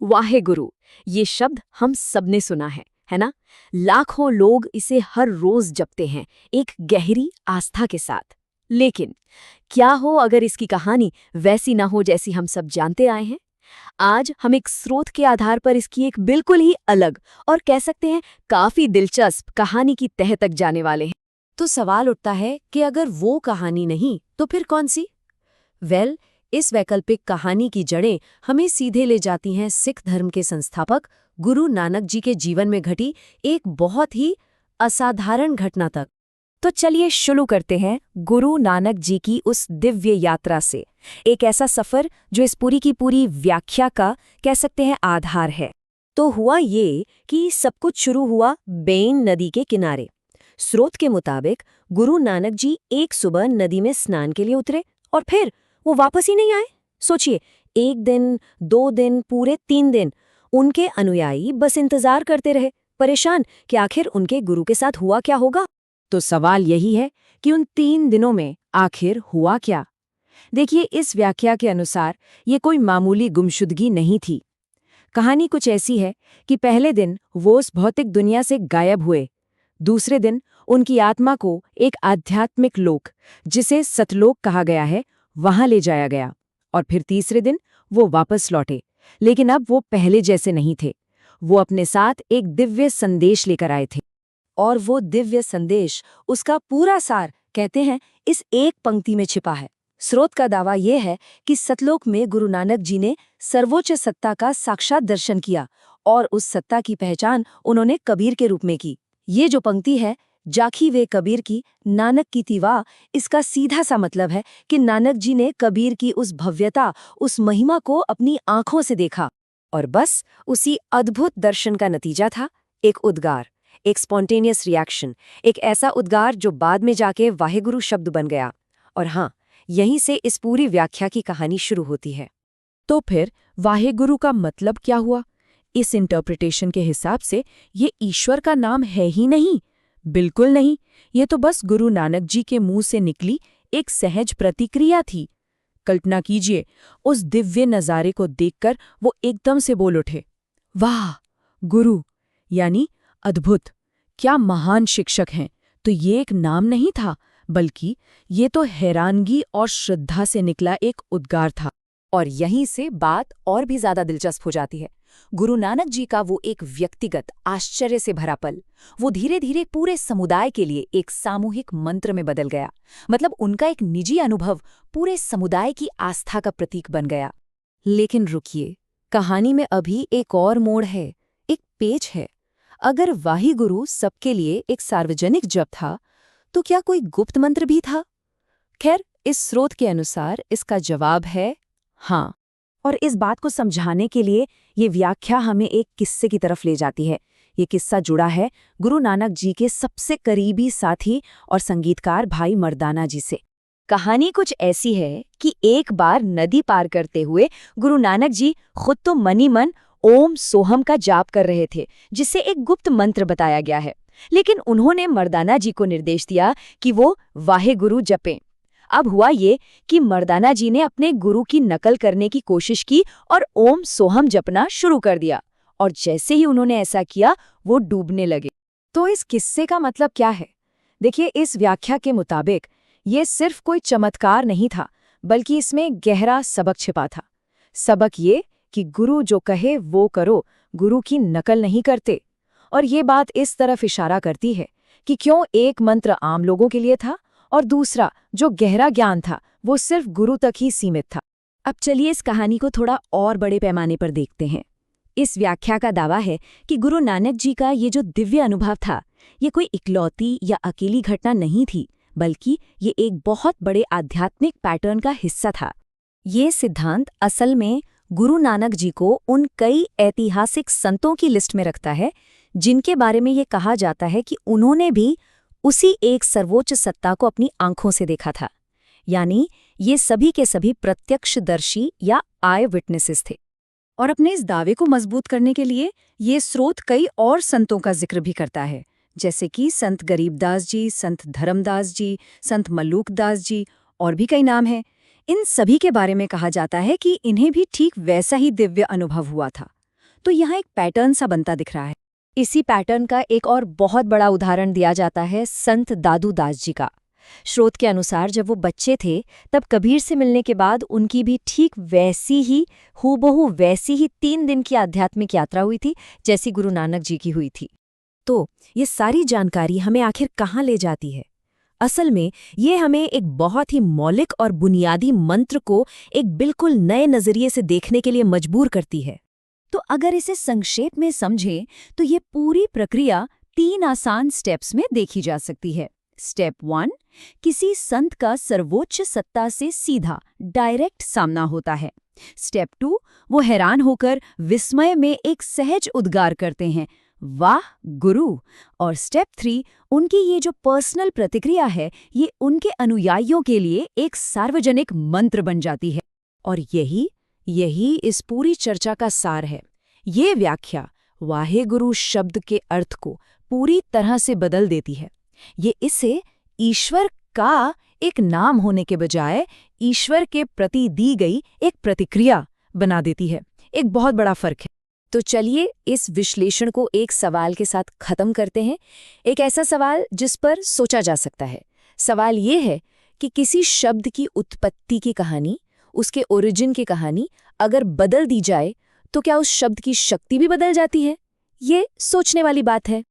वाहेगुरु, ये शब्द हम सबने सुना है ना? लाखों लोग इसे हर रोज जपते हैं, एक गहरी आस्था के साथ। लेकिन क्या हो अगर इसकी कहानी वैसी ना हो जैसी हम सब जानते आए हैं? आज हम एक स्रोत के आधार पर इसकी एक बिल्कुल ही अलग और कह सकते हैं काफी दिलचस्प कहानी की तह तक जाने वाले हैं। तो सवाल उठता है कि अगर वो कहानी नहीं तो फिर कौन सी? इस वैकल्पिक कहानी की जड़ें हमें सीधे ले जाती हैं सिख धर्म के संस्थापक गुरु नानक जी के जीवन में घटी एक बहुत ही असाधारण घटना तक। तो चलिए शुरू करते हैं गुरु नानक जी की उस दिव्य यात्रा से, एक ऐसा सफर जो इस पूरी की पूरी व्याख्या का कह सकते हैं आधार है। तो हुआ ये कि सब कुछ शुरू हुआ बेन नदी के किनारे। स्रोत के मुताबिक गुरु नानक जी एक सुबह नदी में स्नान के लिए उतरे और फिर वो वापस ही नहीं आए। सोचिए, 1 दिन, 2 दिन, पूरे 3 दिन उनके अनुयायी बस इंतजार करते रहे, परेशान कि आखिर उनके गुरु के साथ हुआ क्या होगा। तो सवाल यही है कि उन 3 दिनों में आखिर हुआ क्या? देखिए, इस व्याख्या के अनुसार ये कोई मामूली गुमशुदगी नहीं थी। कहानी कुछ ऐसी है कि पहले दिन वो उस भौतिक दुनिया से गायब हुए, दूसरे दिन उनकी आत्मा को एक आध्यात्मिक लोक, जिसे सतलोक कहा गया है, वहां ले जाया गया, और फिर तीसरे दिन वो वापस लौटे। लेकिन अब वो पहले जैसे नहीं थे। वो अपने साथ एक दिव्य संदेश लेकर आए थे, और वो दिव्य संदेश, उसका पूरा सार कहते हैं इस एक पंक्ति में छिपा है। स्रोत का दावा यह है कि सतलोक में गुरु नानक जी ने सर्वोच्च सत्ता का साक्षात दर्शन किया, और उस सत्ता की पहचान उन्होंने कबीर के रूप में की। ये जो पंक्ति है, जाखी वे कबीर की नानक की तिवा, इसका सीधा सा मतलब है कि नानक जी ने कबीर की उस भव्यता, उस महिमा को अपनी आंखों से देखा, और बस उसी अद्भुत दर्शन का नतीजा था एक उद्गार, एक स्पॉन्टेनियस रिएक्शन, एक ऐसा उद्गार जो बाद में जाके वाहेगुरु शब्द बन गया। और हाँ, यहीं से इस पूरी व्याख्या की कहानी शुरू होती है। तो फिर वाहेगुरु का मतलब क्या हुआ? इस इंटरप्रिटेशन के हिसाब से ये ईश्वर का नाम है ही नहीं, बिल्कुल नहीं। ये तो बस गुरु नानक जी के मुंह से निकली एक सहज प्रतिक्रिया थी। कल्पना कीजिए, उस दिव्य नज़ारे को देखकर वो एकदम से बोल उठे, वाह गुरु, यानी अद्भुत, क्या महान शिक्षक हैं। तो ये एक नाम नहीं था, बल्कि ये तो हैरानगी और श्रद्धा से निकला एक उद्गार था। और यहीं से बात और भी ज्यादा दिलचस्प हो जाती है। गुरु नानक जी का वो एक व्यक्तिगत आश्चर्य से भरा पल, वो धीरे धीरे पूरे समुदाय के लिए एक सामूहिक मंत्र में बदल गया। मतलब उनका एक निजी अनुभव पूरे समुदाय की आस्था का प्रतीक बन गया। लेकिन रुकिए, कहानी में अभी एक और मोड़ है, एक पेच है। अगर वाहिगुरु सबके लिए एक सार्वजनिक जप था, तो क्या कोई गुप्त मंत्र भी था? खैर, इस स्रोत के अनुसार इसका जवाब है हाँ। और इस बात को समझाने के लिए ये व्याख्या हमें एक किस्से की तरफ ले जाती है। ये किस्सा जुड़ा है गुरु नानक जी के सबसे करीबी साथी और संगीतकार भाई मर्दाना जी से। कहानी कुछ ऐसी है कि एक बार नदी पार करते हुए गुरु नानक जी खुद तो मनी मन ओम सोहम का जाप कर रहे थे, जिससे एक गुप्त मंत्र बताया गया है। लेकिन उन्होंने मर्दाना जी को निर्देश दिया कि वो वाहेगुरु जपें। अब हुआ ये कि मर्दाना जी ने अपने गुरु की नकल करने की कोशिश की और ओम सोहम जपना शुरू कर दिया, और जैसे ही उन्होंने ऐसा किया, वो डूबने लगे। तो इस किस्से का मतलब क्या है? देखिए, इस व्याख्या के मुताबिक ये सिर्फ कोई चमत्कार नहीं था, बल्कि इसमें गहरा सबक छिपा था। सबक ये कि गुरु जो कहे वो करो, गुरु की नकल नहीं करते। और ये बात इस तरफ इशारा करती है कि क्यों एक मंत्र आम लोगों के लिए था और दूसरा जो गहरा ज्ञान था वो सिर्फ गुरु तक ही सीमित था। अब चलिए इस कहानी को थोड़ा और बड़े पैमाने पर देखते हैं। इस व्याख्या का दावा है कि गुरु नानक जी का ये जो दिव्य अनुभव था, ये कोई इकलौती या अकेली घटना नहीं थी, बल्कि ये एक बहुत बड़े आध्यात्मिक पैटर्न का हिस्सा था। ये सिद्धांत असल में गुरु नानक जी को उन कई ऐतिहासिक संतों की लिस्ट में रखता है जिनके बारे में ये कहा जाता है कि उन्होंने भी उसी एक सर्वोच्च सत्ता को अपनी आंखों से देखा था। यानी ये सभी के सभी प्रत्यक्षदर्शी या आई विटनेसेस थे। और अपने इस दावे को मजबूत करने के लिए ये स्रोत कई और संतों का जिक्र भी करता है, जैसे कि संत गरीबदास जी, संत धर्मदास जी, संत मल्लूकदास जी, और भी कई नाम हैं। इन सभी के बारे में कहा जाता है कि इन्हें भी ठीक वैसा ही दिव्य अनुभव हुआ था। तो यहाँ एक पैटर्न सा बनता दिख रहा है। इसी पैटर्न का एक और बहुत बड़ा उदाहरण दिया जाता है संत दादू दास जी का। स्रोत के अनुसार जब वो बच्चे थे तब कबीर से मिलने के बाद उनकी भी ठीक वैसी ही हूबहू वैसी ही 3 दिन की आध्यात्मिक यात्रा हुई थी जैसी गुरु नानक जी की हुई थी। तो ये सारी जानकारी हमें आखिर कहाँ ले जाती है? असल में ये हमें एक बहुत ही मौलिक और बुनियादी मंत्र को एक बिल्कुल नए नजरिए से देखने के लिए मजबूर करती है। तो अगर इसे संक्षेप में समझें तो ये पूरी प्रक्रिया 3 आसान स्टेप्स में देखी जा सकती है। स्टेप 1, किसी संत का सर्वोच्च सत्ता से सीधा डायरेक्ट सामना होता है। स्टेप 2, वो हैरान होकर विस्मय में एक सहज उद्गार करते हैं, वाह गुरु। और स्टेप 3, उनकी ये जो पर्सनल प्रतिक्रिया है ये उनके अनुयायियों के लिए एक सार्वजनिक मंत्र बन जाती है। और यही इस पूरी चर्चा का सार है। ये व्याख्या वाहेगुरु शब्द के अर्थ को पूरी तरह से बदल देती है। ये इसे ईश्वर का एक नाम होने के बजाय ईश्वर के प्रति दी गई एक प्रतिक्रिया बना देती है। एक बहुत बड़ा फर्क है। तो चलिए इस विश्लेषण को एक सवाल के साथ खत्म करते हैं। एक ऐसा सवाल जिस पर सोचा जा सकता है। सवाल ये है कि किसी शब्द की उत्पत्ति की कहानी, उसके ओरिजिन की कहानी अगर बदल दी जाए तो क्या उस शब्द की शक्ति भी बदल जाती है? ये सोचने वाली बात है।